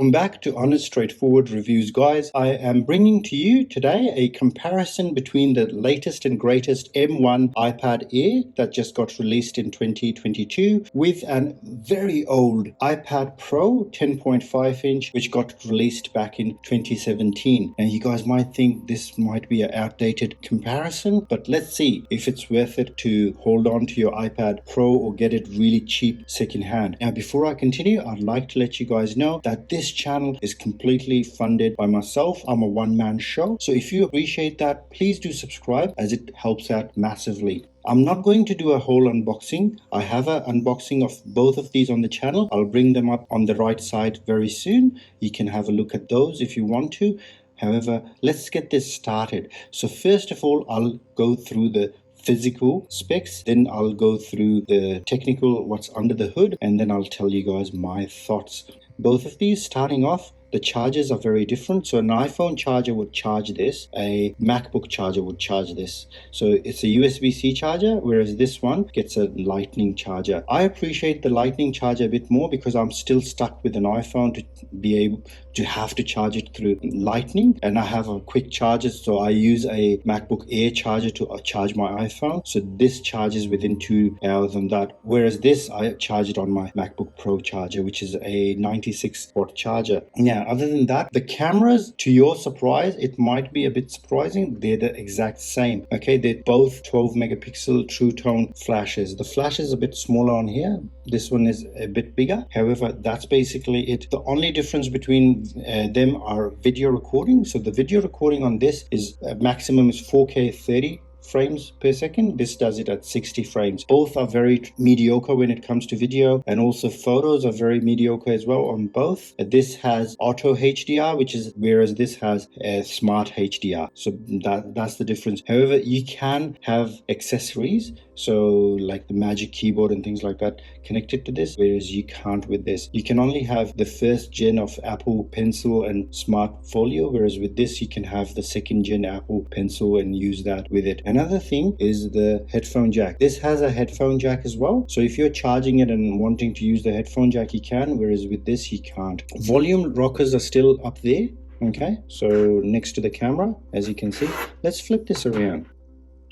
Welcome back to Honest Straightforward Reviews, guys. I am bringing to you today a comparison between the latest and greatest M1 iPad Air that just got released in 2022 with a very old iPad Pro 10.5 inch which got released back in 2017. Now you guys might think this might be an outdated comparison, but let's see if it's worth it to hold on to your iPad Pro or get it really cheap secondhand. Now before I continue, I'd like to let you guys know that this channel is completely funded by myself. I'm a one-man show, so if you appreciate that, please do subscribe as it helps out massively. I'm not going to do a whole unboxing. I have an unboxing of both of these on the channel. I'll bring them up on the right side very soon. You can have a look at those if you want to. However, let's get this started. So first of all, I'll go through the physical specs, then I'll go through the technical, what's under the hood, and then I'll tell you guys my thoughts. Both of these, starting off, the chargers are very different. So an iPhone charger would charge this, a MacBook charger would charge this. So it's a USB-C charger, whereas this one gets a lightning charger. I appreciate the lightning charger a bit more because I'm still stuck with an iPhone to be able to have to charge it through lightning, and I have a quick charger, so I use a MacBook Air charger to charge my iPhone. So this charges within 2 hours on that, whereas this I charge it on my MacBook Pro charger, which is a 96-watt charger. Now other than that, the cameras, to your surprise, it might be a bit surprising, they're the exact same. Okay, they're both 12 megapixel true tone flashes. The flash is a bit smaller on here, this one is a bit bigger. However, that's basically it. The only difference between them are video recording. So the video recording on this is maximum is 4K 30 frames per second. This does it at 60 frames. Both are very mediocre when it comes to video, and also photos are very mediocre as well on both. This has auto HDR, whereas this has a smart HDR. So that's the difference. However, you can have accessories, so like the Magic Keyboard and things like that connected to this, whereas you can't with this. You can only have the first gen of Apple Pencil and Smart Folio, whereas with this you can have the second gen Apple Pencil and use that with it. Another thing is the headphone jack. This has a headphone jack as well, so if you're charging it and wanting to use the headphone jack, you can, whereas with this you can't. Volume rockers are still up there, okay, so next to the camera, as you can see. Let's flip this around.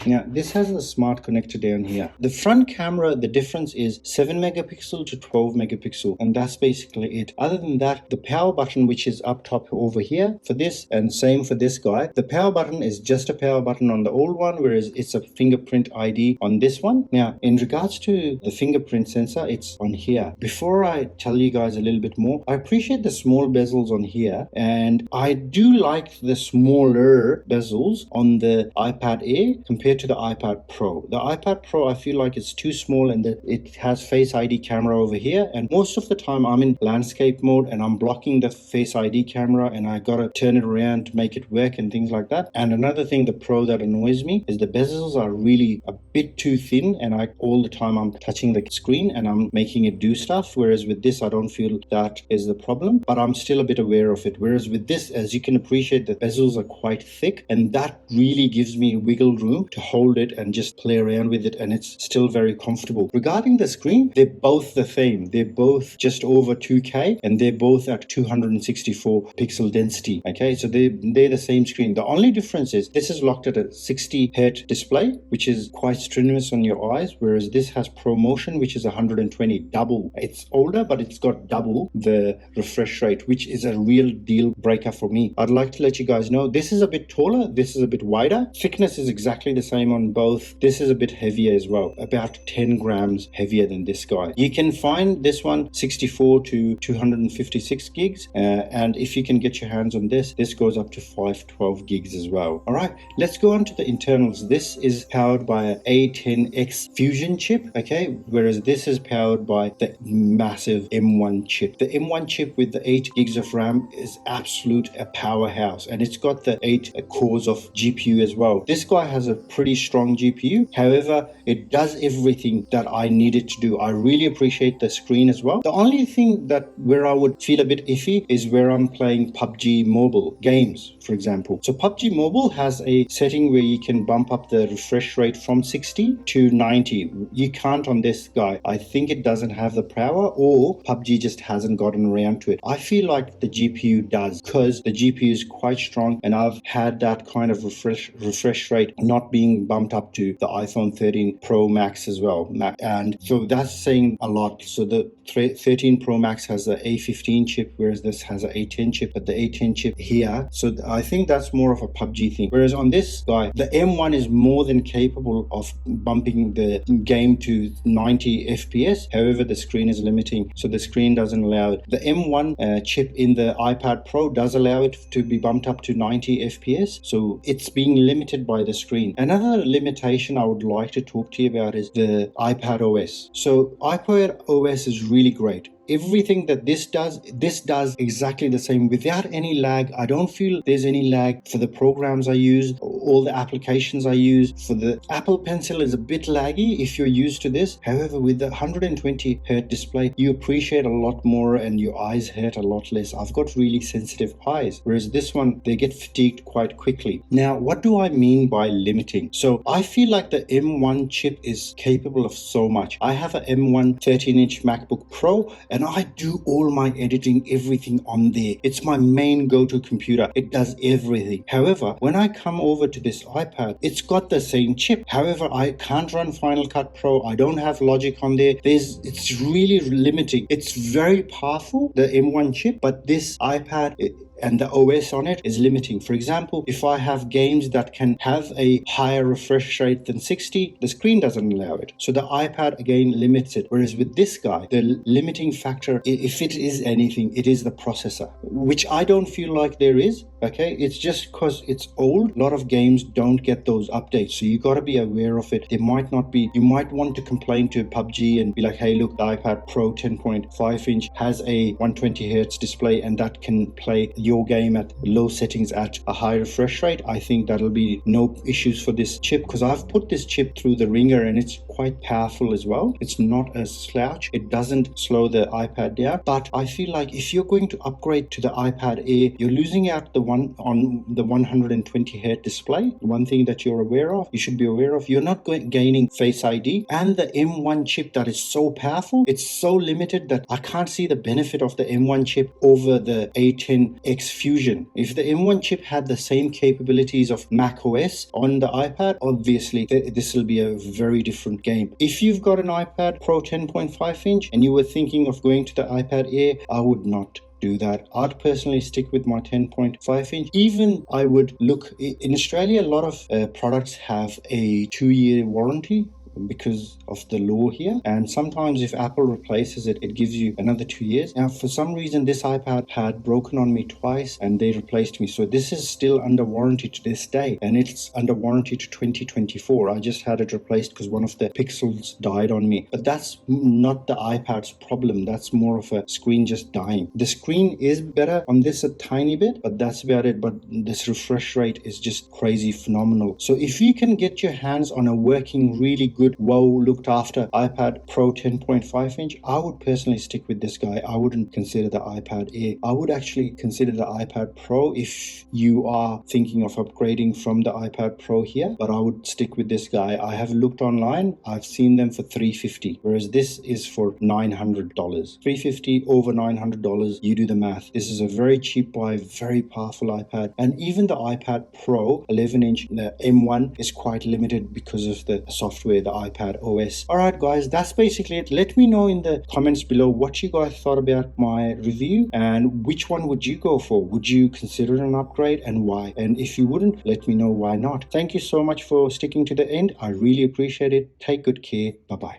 Now this has a smart connector down here. The front camera, the difference is 7 megapixel to 12 megapixel, and that's basically it. Other than that, the power button, which is up top over here for this, and same for this guy, the power button is just a power button on the old one, whereas it's a fingerprint ID on this one. Now in regards to the fingerprint sensor, it's on here. Before I tell you guys a little bit more, I appreciate the small bezels on here, and I do like the smaller bezels on the iPad Air compared to the iPad Pro. The iPad Pro, I feel like it's too small, and that it has Face ID camera over here, and most of the time I'm in landscape mode and I'm blocking the Face ID camera, and I gotta turn it around to make it work and things like that. And another thing, the Pro, that annoys me is the bezels are really a bit too thin, and all the time I'm touching the screen and I'm making it do stuff, whereas with this I don't feel that is the problem, but I'm still a bit aware of it. Whereas with this, as you can appreciate, the bezels are quite thick, and that really gives me wiggle room to hold it and just play around with it, and it's still very comfortable. Regarding the screen, they're both the same. They're both just over 2K, and they're both at 264 pixel density. Okay, so they're the same screen. The only difference is this is locked at a 60 hertz display, which is quite strenuous on your eyes, whereas this has ProMotion, which is 120, double. It's older, but it's got double the refresh rate, which is a real deal breaker for me. I'd like to let you guys know this is a bit taller, this is a bit wider. Thickness is exactly the same on both. This is a bit heavier as well, about 10 grams heavier than this guy. You can find this one 64 to 256 gigs, and if you can get your hands on this goes up to 512 gigs as well. All right, let's go on to the internals. This is powered by an A10X Fusion chip, okay, whereas this is powered by the massive M1 chip. The M1 chip with the 8 gigs of RAM is absolute a powerhouse, and it's got the 8 cores of GPU as well. This guy has a pretty strong GPU. However, it does everything that I need it to do. I really appreciate the screen as well. The only thing that where I would feel a bit iffy is where I'm playing PUBG Mobile games, for example. So PUBG Mobile has a setting where you can bump up the refresh rate from 60 to 90. You can't on this guy. I think it doesn't have the power, or PUBG just hasn't gotten around to it. I feel like the GPU does, because the GPU is quite strong, and I've had that kind of refresh rate not being bumped up to the iPhone 13 Pro Max as well. And so that's saying a lot. So the 13 Pro Max has the A15 chip, whereas this has an A10 chip, but the A10 chip here. So I think that's more of a PUBG thing. Whereas on this guy, the M1 is more than capable of bumping the game to 90 FPS. However, the screen is limiting, so the screen doesn't allow it. The M1 chip in the iPad Pro does allow it to be bumped up to 90 FPS, so it's being limited by the screen. Another limitation I would like to talk to you about is the iPad OS. So iPad OS is really great. Everything that this does exactly the same without any lag. I don't feel there's any lag for the programs I use, all the applications I use. For the Apple Pencil is a bit laggy if you're used to this. However, with the 120 Hz display, you appreciate a lot more and your eyes hurt a lot less. I've got really sensitive eyes, whereas this one, they get fatigued quite quickly. Now, what do I mean by limiting? So I feel like the M1 chip is capable of so much. I have an M1 13-inch MacBook Pro, and I do all my editing, everything on there. It's my main go-to computer. It does everything. However, when I come over to this iPad, it's got the same chip. However, I can't run Final Cut Pro. I don't have Logic on there. It's really limiting. It's very powerful, the M1 chip, but this iPad, and the OS on it is limiting. For example, if I have games that can have a higher refresh rate than 60, the screen doesn't allow it. So the iPad again limits it. Whereas with this guy, the limiting factor, if it is anything, it is the processor, which I don't feel like there is. Okay, it's just because it's old. A lot of games don't get those updates, so you got to be aware of it. There might not be. You might want to complain to PUBG and be like, hey, look, the iPad Pro 10.5 inch has a 120 Hz display, and that can play your game at low settings at a high refresh rate. I think that'll be no issues for this chip, because I've put this chip through the ringer and it's quite powerful as well. It's not a slouch. It doesn't slow the iPad down, but I feel like if you're going to upgrade to the iPad Air, you're losing out the one on the 120 Hz display. One thing that you're aware of, you should be aware of, you're not gaining Face ID, and the M1 chip that is so powerful, it's so limited that I can't see the benefit of the M1 chip over the A10X Fusion. If the M1 chip had the same capabilities of Mac OS on the iPad, obviously this will be a very different game. If you've got an iPad Pro 10.5 inch and you were thinking of going to the iPad Air, I would not do that. I'd personally stick with my 10.5 inch. Even I would look, in Australia, a lot of products have a 2-year warranty because of the law here, and sometimes if Apple replaces it, it gives you another 2 years. Now, for some reason, this iPad had broken on me twice and they replaced me, so this is still under warranty to this day, and it's under warranty to 2024. I just had it replaced because one of the pixels died on me, but that's not the iPad's problem. That's more of a screen just dying. The screen is better on this a tiny bit, but that's about it. But this refresh rate is just crazy phenomenal. So if you can get your hands on a working, really good, well looked after iPad Pro 10.5 inch, I would personally stick with this guy. I wouldn't consider the iPad Air. I would actually consider the iPad Pro if you are thinking of upgrading from the iPad Pro here, but I would stick with this guy. I have looked online, I've seen them for $350, whereas this is for $900. $350 over $900, you do the math. This is a very cheap buy, very powerful iPad, and even the iPad Pro 11 inch, the M1, is quite limited because of the software, the iPad OS. Alright guys, that's basically it. Let me know in the comments below what you guys thought about my review, and which one would you go for? Would you consider an upgrade, and why? And if you wouldn't, let me know why not. Thank you so much for sticking to the end. I really appreciate it. Take good care. Bye bye.